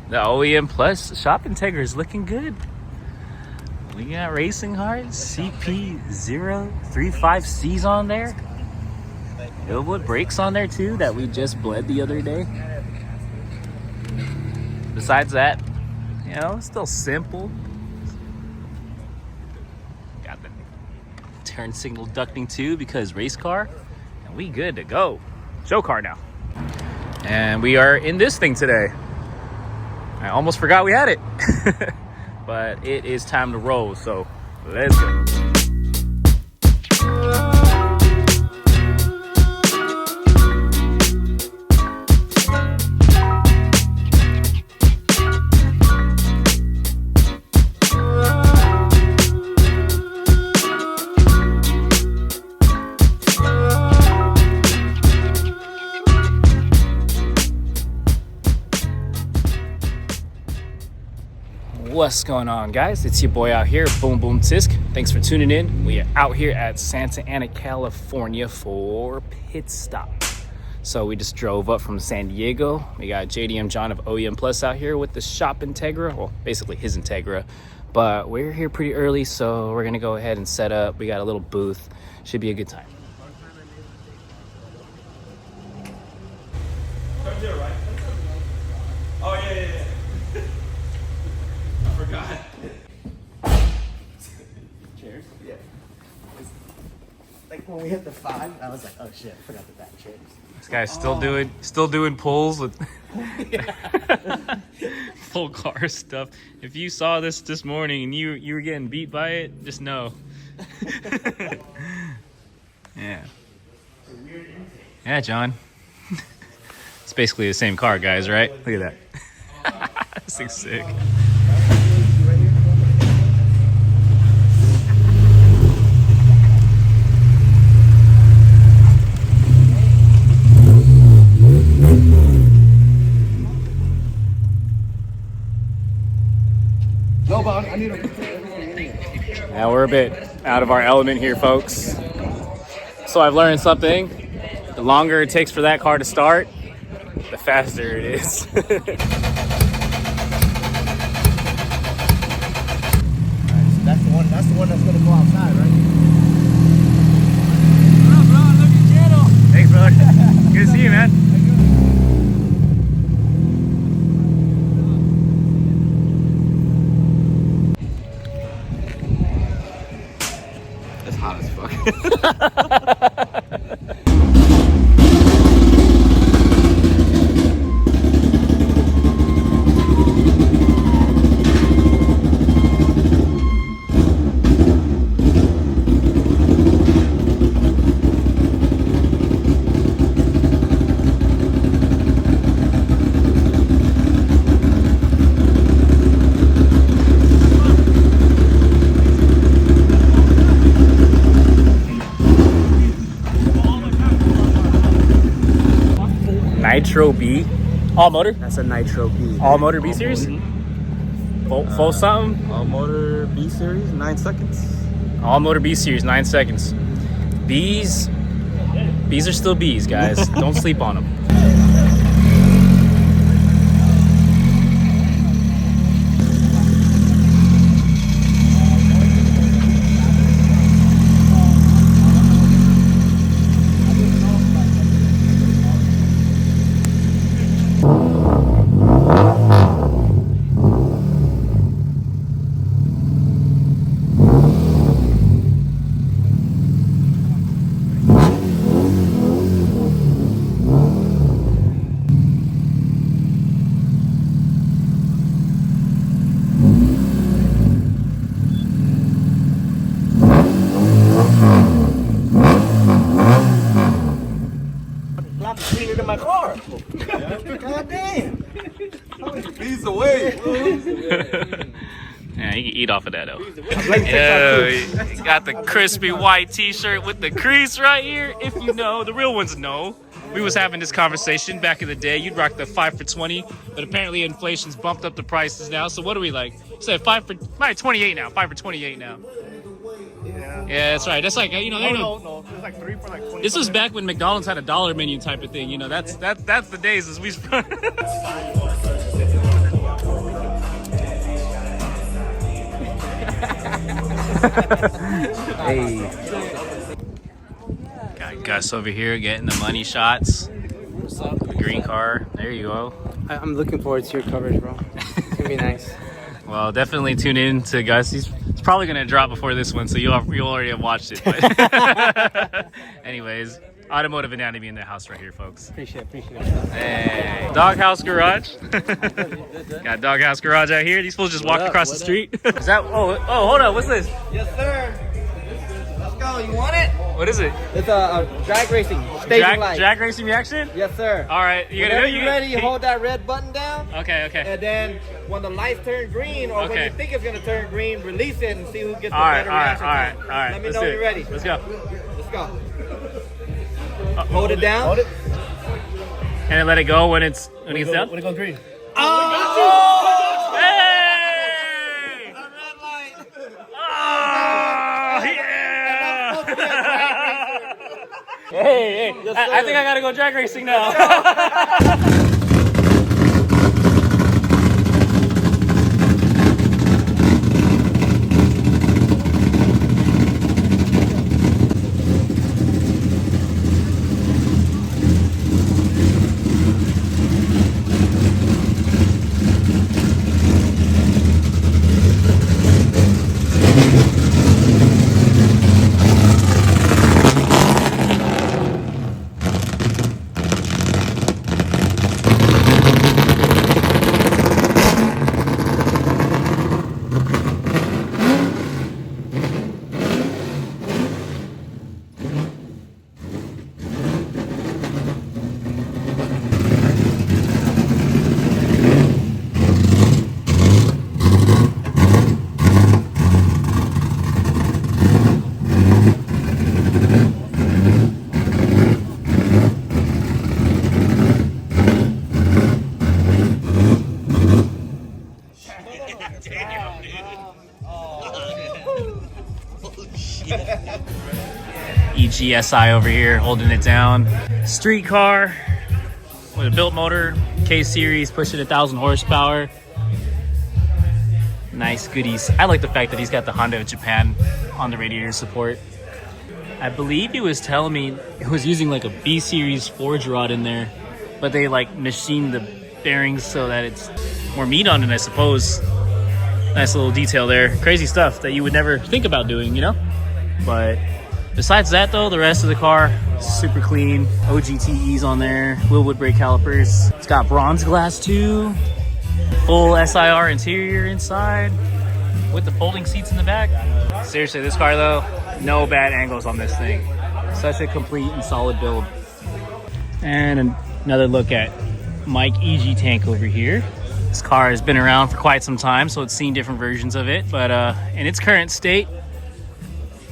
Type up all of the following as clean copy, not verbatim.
The OEM Plus Shop Integra is looking good. We got racing hearts, CP035Cs on there. Hillwood brakes on there too that we just bled the other day. Besides that, you know, it's still simple. Got the turn signal ducting too because race car, and we good to go. Show car now. And we are in this thing today. I almost forgot we had it. But it is time to roll, so let's go. What's going on, guys? It's your boy out here, Boom Boom Tisk. Thanks for tuning in. We are out here at Santa Ana, California for pit stop. So we just drove up from San Diego. We got JDM John of OEM Plus out here with the shop Integra. Well, basically his Integra. But we're here pretty early, so we're gonna go ahead and set up. We got a little booth. Should be a good time. Oh, yeah. I forgot. Cheers. Yeah. Like when we hit the 5, I was like, oh shit, I forgot the back chairs. This guy's still doing pulls with full car stuff. If you saw this morning and you were getting beat by it, just know. Yeah. Yeah, John. It's basically the same car, guys, right? Look at that. This thing's sick. Now we're a bit out of our element here, folks. So I've learned something. The longer it takes for that car to start, the faster it is. Alright, so that's the one that's gonna go outside, right? What up, bro? I love your channel. Thanks, brother. Good to see you, man. It's hot as fuck. Nitro B, all motor. That's a Nitro B. All motor B series. Full something. All motor B series, 9 seconds. All motor B series, 9 seconds. Bees are still bees, guys. Don't sleep on them. In my car. God damn. He's away. Yeah, you can eat off of that though. Yeah, you got the crispy white t-shirt with the crease right here. If you know, the real ones know. We was having this conversation back in the day. You'd rock the 5 for 20, but apparently inflation's bumped up the prices now. So what do we like? Say 5 for 28 now. 5 for 28 now. Yeah, that's right. That's like, you know, No. It's like 3 for like 20. this was back when McDonald's had a $1 menu type of thing. You know, that's the days as we. Hey. Got Gus over here getting the money shots. Green car. There you go. I'm looking forward to your coverage, bro. It's gonna be nice. Well, definitely tune in to Gus. He's probably gonna drop before this one, so you'll already have watched it. But anyways, Automotive Anatomy in the house right here, folks. Appreciate it. Hey, Doghouse Garage. Got Doghouse Garage out here. These fools just walked across the street. Is that? Oh, hold on. What's this? Yes, sir. Let's go. You want it? What is it? It's a drag racing staging light. Drag racing reaction? Yes, sir. All right, Whenever you're ready, you hold that red button down. Okay. And then when the lights turn green, or when you think it's gonna turn green, release it and see who gets the better reaction. All right. Let me know when you're ready. Let's go. Let's go. Hold it down. Hold it. And then let it go when it gets down. When it goes green. Oh! Hey! A red light. Oh, yeah! Hey. Yes, I think I gotta go drag racing now. EGSI over here holding it down. Street car with a built motor, K series, pushing 1,000 horsepower. Nice goodies. I like the fact that he's got the Honda of Japan on the radiator support. I believe he was telling me it was using like a B series forge rod in there, but they like machined the bearings so that it's more meat on it, I suppose. Nice little detail there. Crazy stuff that you would never think about doing, you know? But besides that though, the rest of the car, super clean. OGTEs on there, Willwood brake calipers. It's got bronze glass too. Full SIR interior inside with the folding seats in the back. Seriously, this car though, no bad angles on this thing. Such a complete and solid build. And another look at Mike EG tank over here. This car has been around for quite some time, so it's seen different versions of it, but in its current state,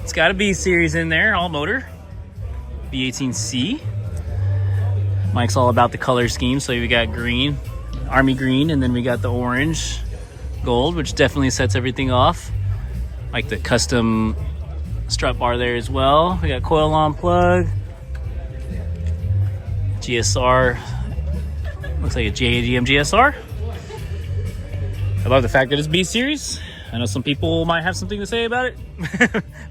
it's got a B series in there, all motor, V18C. Mike's all about the color scheme, so we got green, army green, and then we got the orange gold, which definitely sets everything off. Like the custom strut bar there as well. We got coil on plug, GSR, looks like a JADM GSR. I love the fact that it's B series. I know some people might have something to say about it,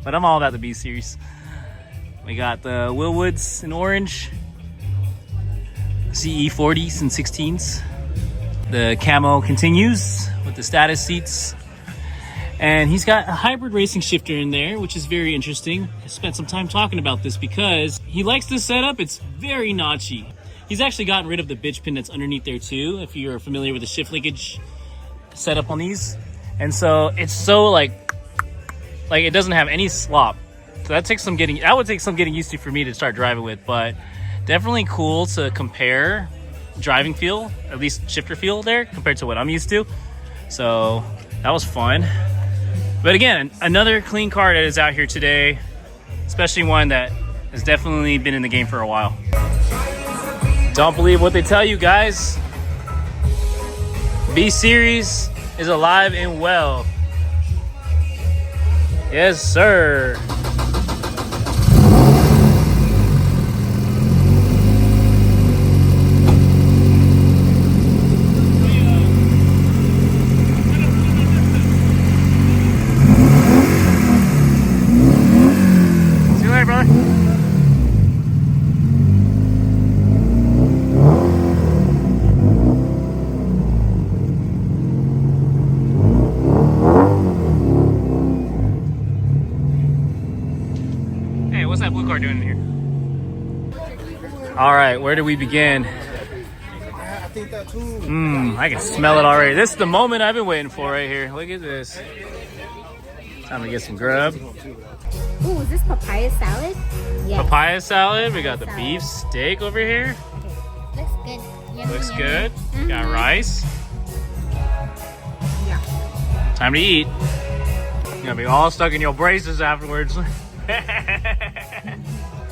but I'm all about the B series. We got the Willwoods in orange, CE 40s and 16s. The camo continues with the status seats. And he's got a hybrid racing shifter in there, which is very interesting. I spent some time talking about this because he likes this setup. It's very notchy. He's actually gotten rid of the bitch pin that's underneath there too, if you're familiar with the shift linkage setup on these. And so it's so like it doesn't have any slop. So that would take some getting used to for me to start driving with, but definitely cool to compare driving feel, at least shifter feel there compared to what I'm used to. So that was fun. But again, another clean car that is out here today, especially one that has definitely been in the game for a while. Don't believe what they tell you, guys. B Series is alive and well. Yes, sir. car doing in here? All right, where do we begin? I think that too. I can smell it already. This is the moment I've been waiting for right here. Look at this. Time to get some grub. Ooh, is this papaya salad? Yes. Papaya salad. We got the beef steak over here. Looks good. Yummy, Looks yummy. good. Got rice. Yeah. Time to eat. You're gonna be all stuck in your braces afterwards.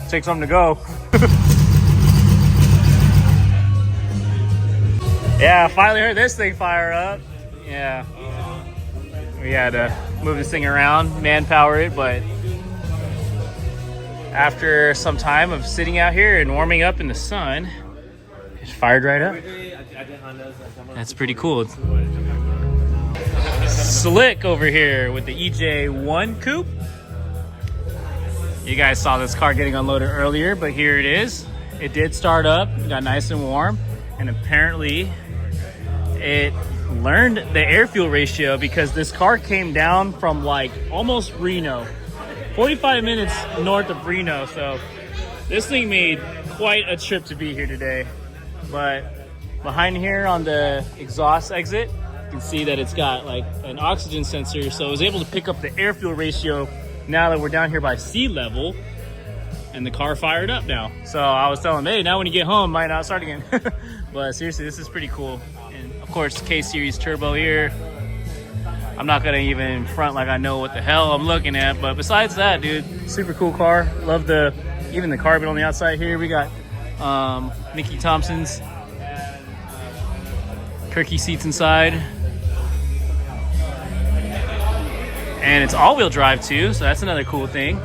Take something to go. Yeah, finally heard this thing fire up. Yeah. We had to move this thing around, manpower it, but after some time of sitting out here and warming up in the sun, it fired right up. That's pretty cool. Slick over here with the EJ1 coupe. You guys saw this car getting unloaded earlier, but here it is. It did start up, got nice and warm, and apparently it learned the air fuel ratio because this car came down from like almost Reno, 45 minutes north of Reno. So this thing made quite a trip to be here today. But behind here on the exhaust exit, you can see that it's got like an oxygen sensor. So it was able to pick up the air fuel ratio now that we're down here by sea level, and the car fired up now. So I was telling him, hey, now when you get home, might not start again. But seriously, this is pretty cool. And of course, K-Series turbo here. I'm not gonna even front like I know what the hell I'm looking at, but besides that, dude, super cool car. Love even the carbon on the outside here. We got Mickey Thompson's Kirky seats inside. And it's all-wheel drive too, so that's another cool thing.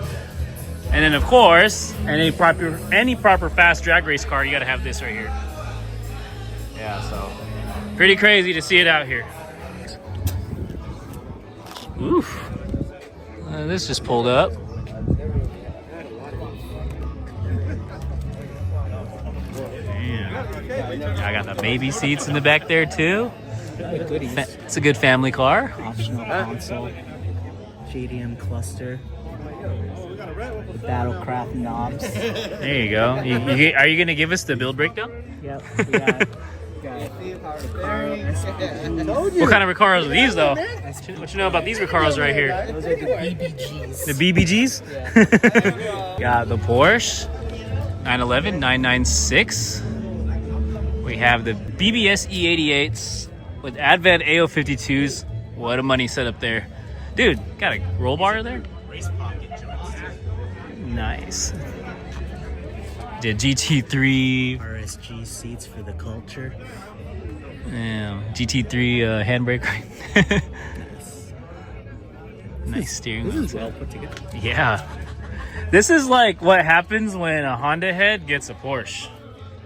And then of course, any proper fast drag race car, you gotta have this right here. Yeah, so pretty crazy to see it out here. Oof. This just pulled up. Damn. I got the baby seats in the back there too. It's a good family car. Optional console, JDM cluster, the Battlecraft knobs. There you go. Are you gonna give us the build breakdown? Yep. We got What kind of Recaros are these though? What you know about these Recaros right here? those are the BBGs. The BBGs? Got the Porsche 911 996. We have the BBS E88s with Advent AO52s. What a money setup there. Dude, got a roll bar there? Nice. The GT3. RSG seats for the culture. Yeah, GT3 handbrake. Nice steering wheel. This is well put together. Yeah. This is like what happens when a Honda head gets a Porsche.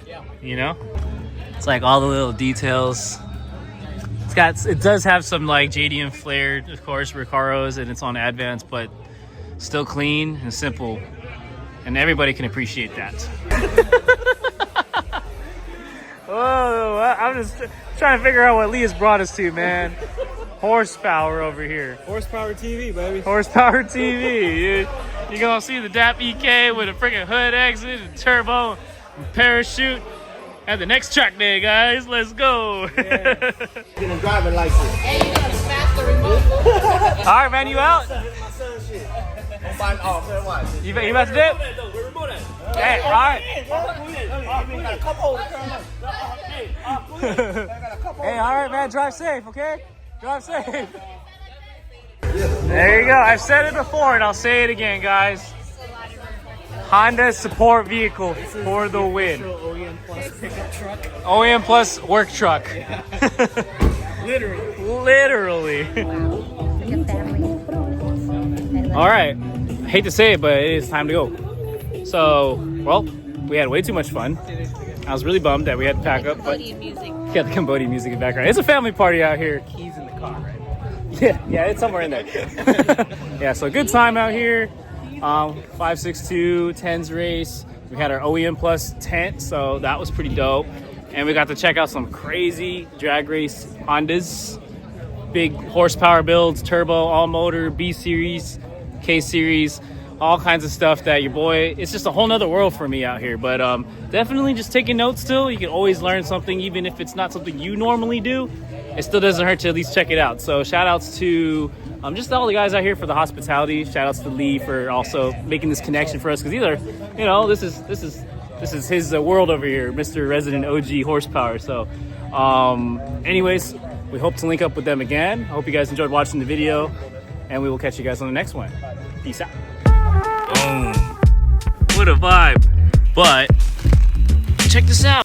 Yeah. You know? It's like all the little details. It does have some like JDM flair, of course, Recaros, and it's on Advance, but still clean and simple. And everybody can appreciate that. Whoa, I'm just trying to figure out what Lee has brought us to, man. Horsepower over here. Horsepower TV, baby. Horsepower TV. You're gonna see the DAP EK with a freaking hood exit and turbo and parachute at the next track day, guys. Let's go. Get a driving license. Hey, you gotta smash the remote. All right, man, you out? My son shit. I'm buying off. Watch. You about to dip? Hey, all right. Got a couple. Hey, all right, man. Drive safe, okay? Drive safe. There you go. I've said it before, and I'll say it again, guys. Honda support vehicle for the win. OEM Plus pickup truck. OEM Plus work truck. Literally. Good family. All right. Hate to say it, but it is time to go. So, well, we had way too much fun. I was really bummed that we had to pack up, but got the Cambodian music in the background. It's a family party out here. Keys in the car, right? Yeah, it's somewhere in there. Yeah, so good time out here. 5SICK2 10s race. We had our OEM Plus tent, so that was pretty dope. And we got to check out some crazy drag race Hondas. Big horsepower builds, turbo, all motor, B series, K series. all kinds of stuff that your boy, it's just a whole nother world for me out here. But definitely just taking notes still. You can always learn something, even if it's not something you normally do. It still doesn't hurt to at least check it out. So shout outs to just all the guys out here for the hospitality. Shout outs to Lee for also making this connection for us, because either, you know, this is his world over here, Mr. Resident OG Horsepower. So anyways, we hope to link up with them again. I hope you guys enjoyed watching the video, and we will catch you guys on the next one. Peace out. Boom. What a vibe. But check this out.